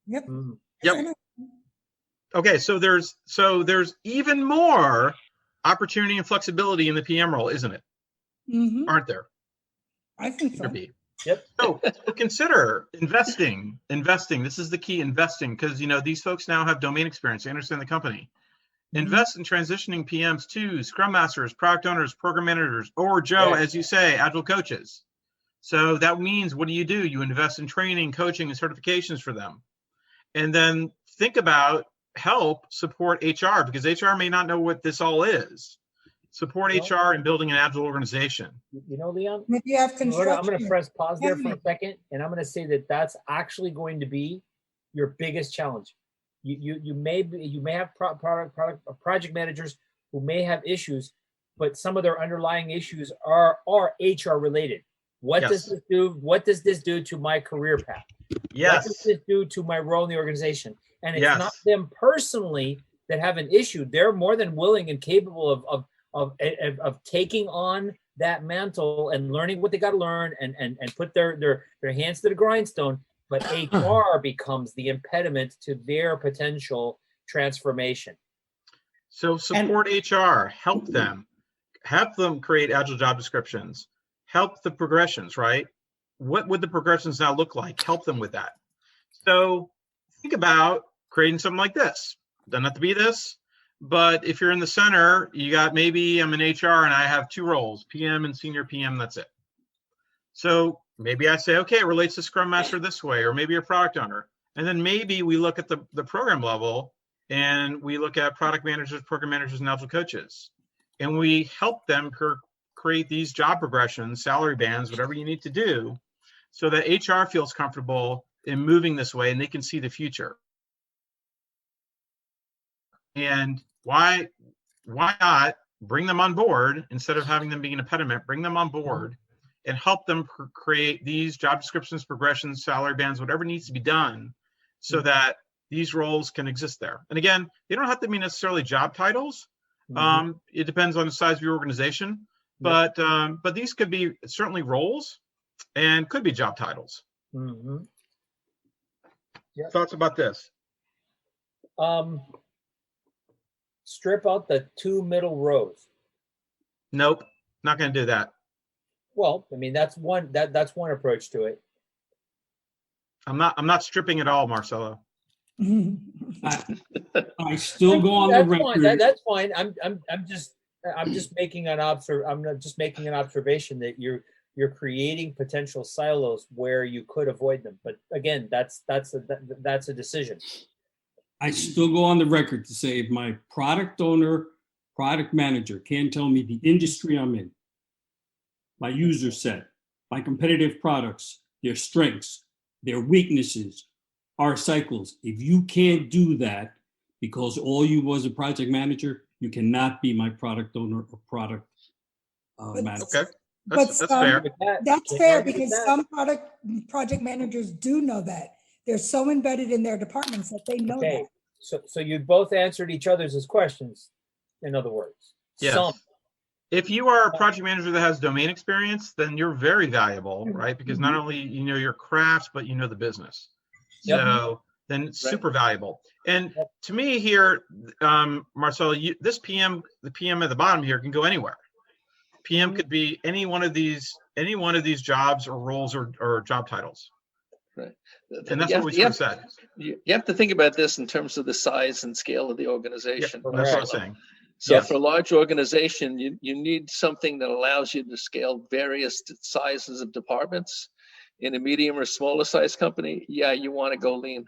Yep. Yep. Okay, so there's even more opportunity and flexibility in the PM role, isn't it? Mm-hmm. Aren't there? I think so. Could be. Yep. So consider investing. This is the key, investing, because these folks now have domain experience. They understand the company. Invest in transitioning PMs to Scrum Masters, product owners, program managers, or Joe, Right. as you say, Agile coaches. So that means, what do? You invest in training, coaching, and certifications for them. And then think about help support HR, because HR may not know what this all is. support No. HR in building an agile organization. You know, Leon, If you have I'm construction. going to press pause there for a Yeah. second, and I'm going to say that that's actually going to be your biggest challenge. You may have project managers who may have issues, but some of their underlying issues are HR related. What Yes. does this do? What does this do to my career path? What does Yes. this do to my role in the organization? And it's Yes. not them personally that have an issue. They're more than willing and capable of taking on that mantle and learning what they got to learn and put their hands to the grindstone. But HR becomes the impediment to their potential transformation. So support HR, help them create agile job descriptions, help the progressions, right? What would the progressions now look like? Help them with that. So think about creating something like this. Doesn't have to be this, but if you're in the center, you got, maybe I'm in HR and I have 2 roles, PM and senior PM, that's it. So maybe I say, okay, it relates to Scrum Master this way, or maybe a product owner. And then maybe we look at the program level and we look at product managers, program managers, and agile coaches. And we help them create these job progressions, salary bands, whatever you need to do, so that HR feels comfortable in moving this way and they can see the future. And why not bring them on board instead of having them being an impediment? Bring them on board and help them create these job descriptions, progressions, salary bands, whatever needs to be done, so that these roles can exist there. And again, they don't have to be necessarily job titles. It depends on the size of your organization, but these could be certainly roles and could be job titles. Thoughts about this? Strip out the 2 middle rows. Nope, not going to do that. Well, I mean, that's one approach to it. I'm not stripping at all, Marcelo. I still go on the record. That's fine. I'm just making an observation that you're creating potential silos where you could avoid them. But again, that's a decision. I still go on the record to say, if my product owner, product manager can't tell me the industry I'm in, my user set, my competitive products, their strengths, their weaknesses, our cycles, if you can't do that because all you was a project manager, you cannot be my product owner or product manager. Okay, that's fair. That's fair, because some project managers do know that. They're so embedded in their departments that they know that. So you both answered each other's questions, in other words. Yes. Some. If you are a project manager that has domain experience, then you're very valuable, right? Because not only you know your crafts, but you know the business. So then it's super valuable. And to me here, Marcelo, this PM, the PM at the bottom here, can go anywhere. PM could be any one of these jobs or roles or job titles. Right. And that's what we sort of said. You have to think about this in terms of the size and scale of the organization. Yeah, that's what I was saying. So for a large organization, you need something that allows you to scale various sizes of departments. In a medium or smaller size company, you want to go lean.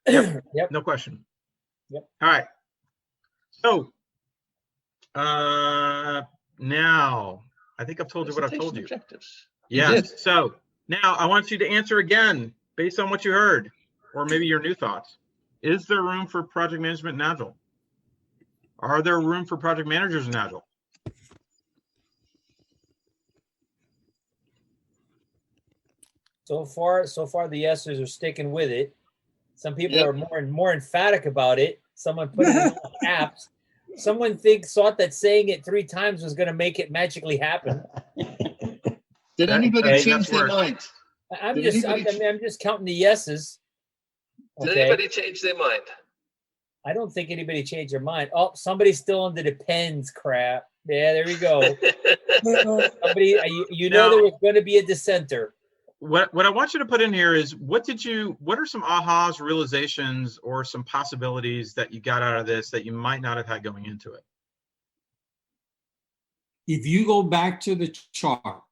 Yep. No question. Yep. All right. So now I think I've told you what I've told you. Objectives. Yes. So now I want you to answer again based on what you heard, or maybe your new thoughts. Is there room for project management in Agile? Are there room for project managers in Agile? So far, the yeses are sticking with it. Some people are more emphatic about it. Someone put it in all caps. Someone thought that saying it 3 times was going to make it magically happen. Did anybody change their mind? I'm just counting the yeses. Did anybody change their mind? I don't think anybody changed their mind. Oh, somebody's still on the depends crap. Yeah, there we go. Somebody, there was going to be a dissenter. What I want you to put in here is what are some ahas, realizations, or some possibilities that you got out of this that you might not have had going into it? If you go back to the chart,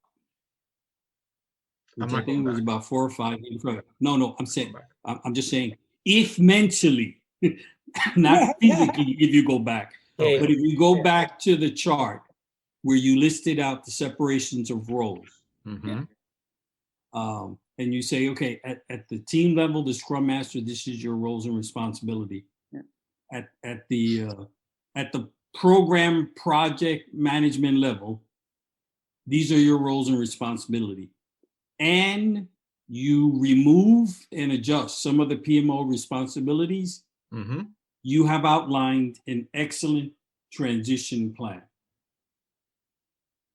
which I think was about 4 or 5 in front. No, I'm just saying, if mentally, not physically, if you go back. But if you go back to the chart, where you listed out the separations of roles. Mm-hmm. And you say, okay, at the team level, the Scrum Master, this is your roles and responsibility. Yeah. At the program project management level, these are your roles and responsibility. And you remove and adjust some of the PMO responsibilities. Mm-hmm. You have outlined an excellent transition plan.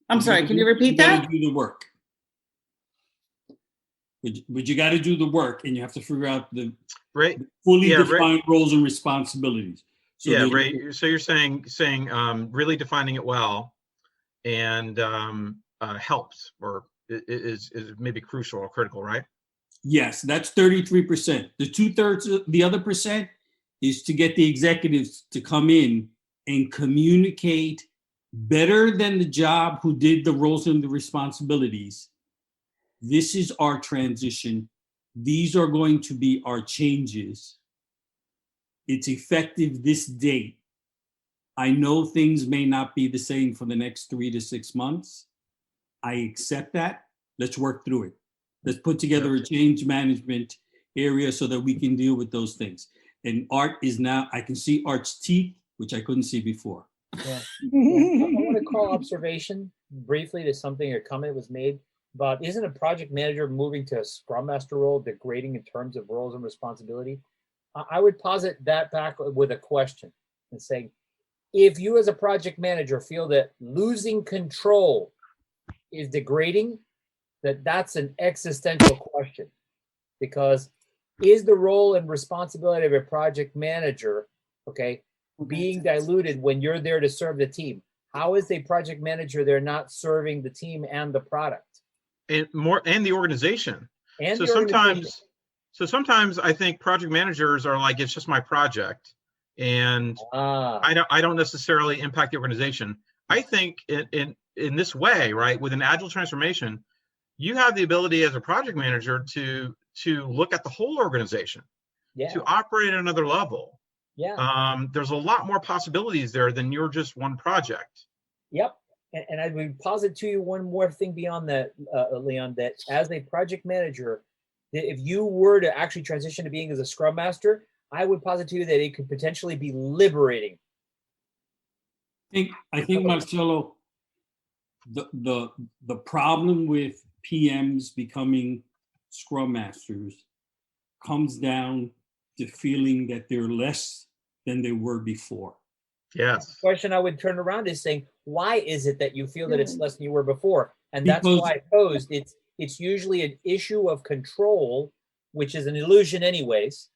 I'm sorry, can you repeat You gotta that? do the work. But you got to do the work, and you have to figure out the Right. fully Yeah, defined roles and responsibilities. So Yeah, that right. So you're saying really defining it well and helps or is maybe crucial or critical, right? Yes, that's 33%. The 2/3, the other percent is to get the executives to come in and communicate better than the job who did the roles and the responsibilities. This is our transition. These are going to be our changes. It's effective this date. I know things may not be the same for the next 3 to 6 months. I accept that. Let's work through it. Let's put together a change management area so that we can deal with those things. And Art is now, I can see Art's teeth, which I couldn't see before. Yeah. I want to call observation briefly to something, a comment was made about, isn't a project manager moving to a Scrum Master role degrading in terms of roles and responsibility? I would posit that back with a question and saying, if you as a project manager feel that losing control is degrading, that's an existential question, because is the role and responsibility of a project manager, okay, being diluted when you're there to serve the team? How is a project manager there not serving the team and the product? And the organization. And so the organization. sometimes I think project managers are like, it's just my project, and I don't necessarily impact the organization. I think in this way, right, with an agile transformation, you have the ability as a project manager to look at the whole organization, to operate at another level. Yeah. There's a lot more possibilities there than you're just one project. Yep. And I would posit to you one more thing beyond that, Leon, that as a project manager, that if you were to actually transition to being as a Scrum Master, I would posit to you that it could potentially be liberating. I think Marcelo, the problem with PMs becoming Scrum Masters comes down to feeling that they're less than they were before. Yes. The question I would turn around is saying, why is it that you feel that it's less than you were before? And that's why I posed it's usually an issue of control, which is an illusion anyways.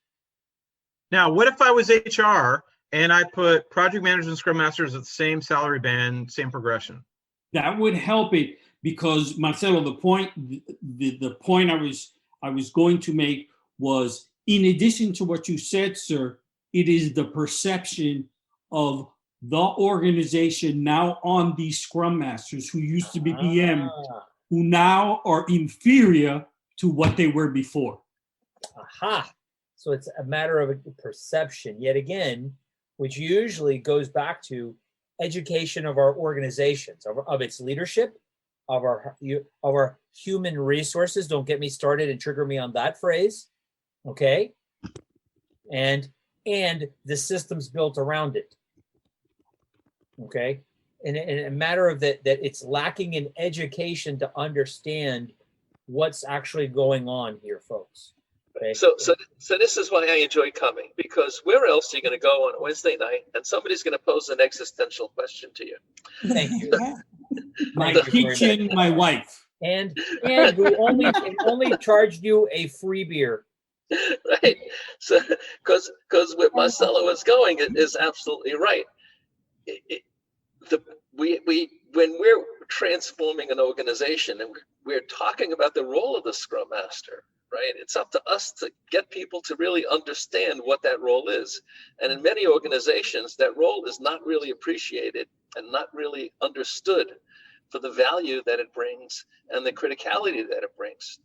Now, what if I was HR and I put project managers and Scrum Masters at the same salary band, same progression? That would help it, because Marcelo, the point I was going to make was, in addition to what you said, sir, it is the perception of the organization now on these Scrum Masters who used to be PM, who now are inferior to what they were before. Aha. So it's a matter of a perception, yet again, which usually goes back to education of our organizations, of its leadership, of our human resources. Don't get me started and trigger me on that phrase, okay? And the systems built around it, okay? And a matter of that it's lacking in education to understand what's actually going on here, folks. Okay. So this is why I enjoy coming, because where else are you going to go on a Wednesday night and somebody's going to pose an existential question to you? Thank you. My kitchen, my wife. And we only charged you a free beer. Right. So because where Marcelo is going is absolutely right. When we're transforming an organization and we're talking about the role of the Scrum Master, right? It's up to us to get people to really understand what that role is. And in many organizations, that role is not really appreciated and not really understood for the value that it brings and the criticality that it brings.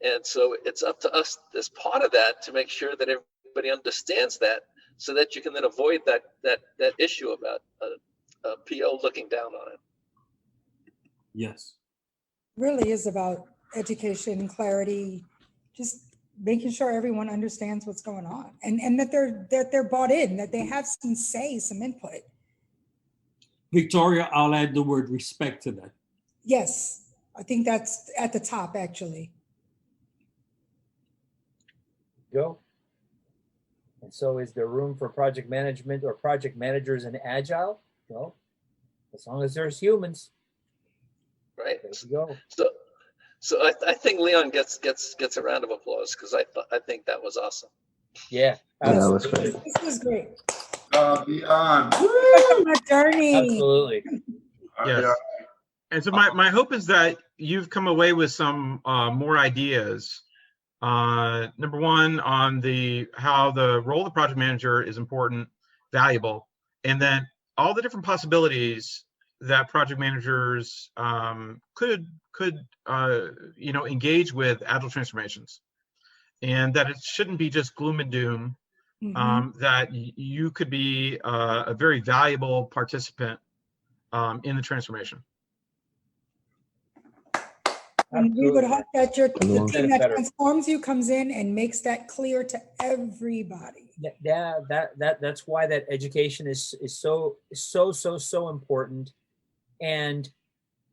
And so it's up to us as part of that to make sure that everybody understands that, so that you can then avoid that issue about a PO looking down on it. Yes. Really is about education, clarity, just making sure everyone understands what's going on, and that they're bought in, that they have some say, some input. Victoria, I'll add the word respect to that. Yes, I think that's at the top, actually. Go. And so is there room for project management or project managers in Agile? Well, as long as there's humans. Right. There we go. So I think Leon gets a round of applause because I think that was awesome. Yeah. Yeah, that's great. This was great. Leon. My journey. Absolutely. Yes. And so my hope is that you've come away with some more ideas. Number one, on how the role of the project manager is important, valuable, and then all the different possibilities that project managers could engage with agile transformations, and that it shouldn't be just gloom and doom. That you could be a very valuable participant in the transformation. And we would hope that the team that Better. transforms you comes in and makes that clear to everybody. Yeah, that's why that education is so important, and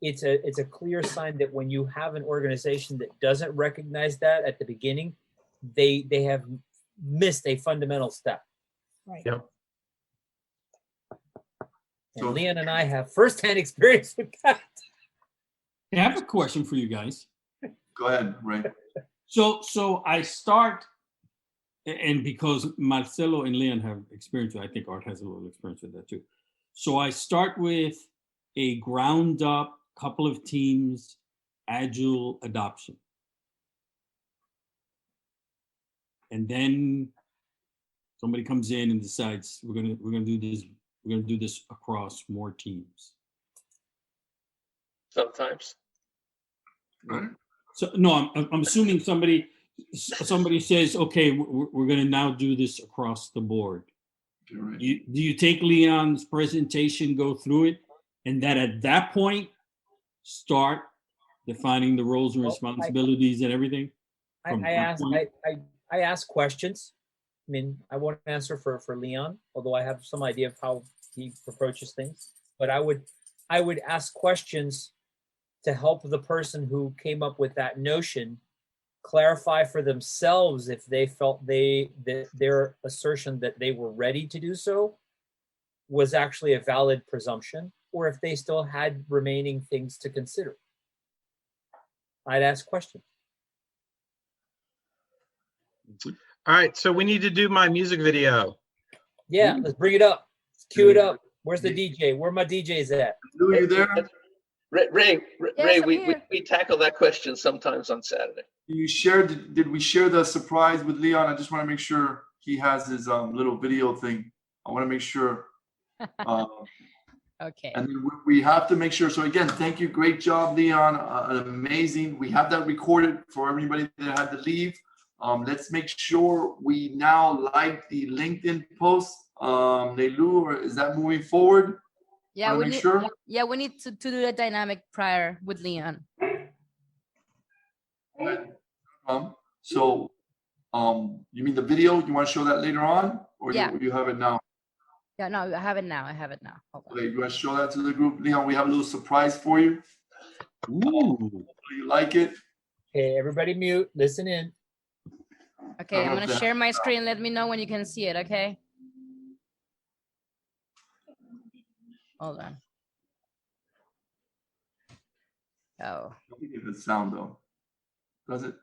it's a clear sign that when you have an organization that doesn't recognize that at the beginning, they have missed a fundamental step. Right. Yep. And Leon and I have firsthand experience with that. I have a question for you guys. Go ahead, Ray. So I start, and because Marcelo and Leon have experience, I think Art has a little experience with that too. So I start with a ground up, couple of teams, Agile adoption. And then somebody comes in and decides we're gonna do this across more teams. Sometimes. So no, I'm assuming somebody says, okay, we're going to now do this across the board. Right. Do you take Leon's presentation, go through it, and then at that point start defining the roles and responsibilities and everything? I ask questions. I mean, I won't answer for Leon, although I have some idea of how he approaches things. But I would ask questions to help the person who came up with that notion clarify for themselves if they felt that their assertion that they were ready to do so was actually a valid presumption, or if they still had remaining things to consider. I'd ask questions. All right, so we need to do my music video. Yeah, let's bring it up. Let's cue it up. Where's the DJ? Where my DJs at? Lou, you there? Ray, Yes, we tackle that question sometimes on Saturday. Did we share the surprise with Leon? I just want to make sure he has his little video thing. I want to make sure. Okay. And then we have to make sure. So again, thank you. Great job, Leon. Amazing. We have that recorded for everybody that had to leave. Let's make sure we now like the LinkedIn post. Nelu, or is that moving forward? Yeah, we need. Sure? Yeah, we need to do the dynamic prior with Leon. So, you mean the video? You want to show that later on, or Yeah. you have it now? Yeah, no, I have it now. Hold on. Okay, you want to show that to the group, Leon? We have a little surprise for you. Ooh. You like it? Okay, everybody mute. Listen in. Okay, I'm gonna share my screen. Let me know when you can see it. Okay. Hold on. Oh. Let me get the sound though. Does it?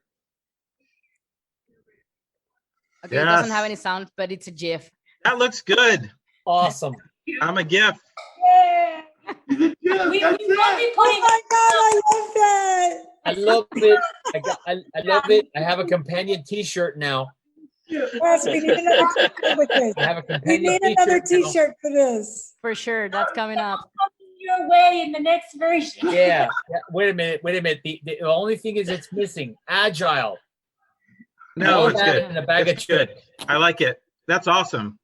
Okay, It doesn't have any sound, but it's a GIF. That looks good. Awesome. I'm a GIF. Yeah, Oh my God, I love that. I love it. I love it. I have a companion T-shirt now. Yes, we need another T-shirt with this. I have a We companion need another T-shirt now. T-shirt for this. For sure, that's coming up. Your way in the next version. Yeah. Wait a minute. The only thing is it's missing Agile. No, All it's that good. in a bag It's of good. chips. I like it. That's awesome.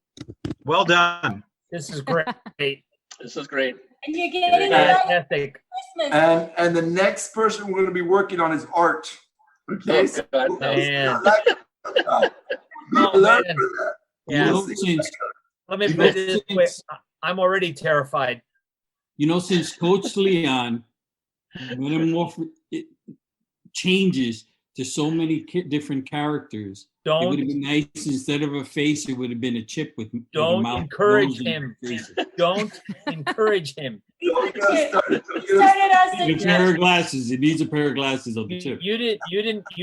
Well done. This is great. This is great. And you're getting it right Fantastic. Christmas. And the next person we're going to be working on is art. Okay. Oh, So God, no. Man. be Oh, alert man. for that. Yeah. You know, since, Let me you put know, it this way. since, I'm already terrified. since Coach Leon metamorph it changes to so many different characters, it would Don't have been nice instead of a face, it would have been a chip with a don't mouth, encourage nose, and him. face. Don't encourage him. Don't get us started. Don't get us Started us And a in pair of glasses. It needs a pair of glasses on the You, chip. you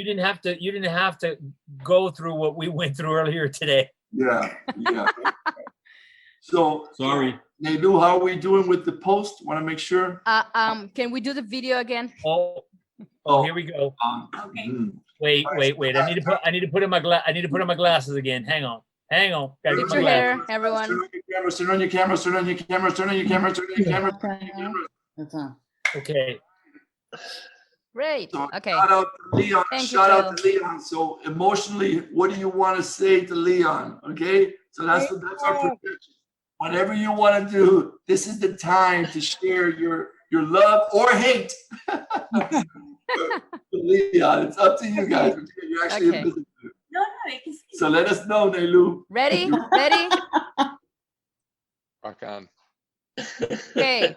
didn't have to go through what we went through earlier today. Yeah. So, Sorry. Naidu, how are we doing with the post? Want to make sure? Can we do the video again? Oh, here we go. Okay. Wait. I need to put in my glasses again. Hang on. Gotta get Fix my your glasses. hair, everyone. Turn on your camera. That's on. Okay. Great. So Okay. shout out to Leon. Thank you, Shout out Joe. to Leon. So emotionally, what do you want to say to Leon? Okay. So that's our prediction. Whatever you want to do, this is the time to share your love or hate. Leon, it's up to you guys. You're actually Okay. in business. No, you can see. So let us know, Nailu. Ready? Rock on. Okay.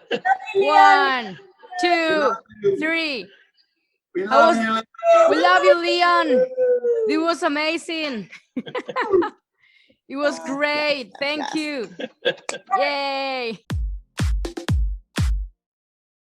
Leon. 1, 2, 3. We love you, Leon. We love you, Leon. It was amazing. It was great. Thank you. Yay.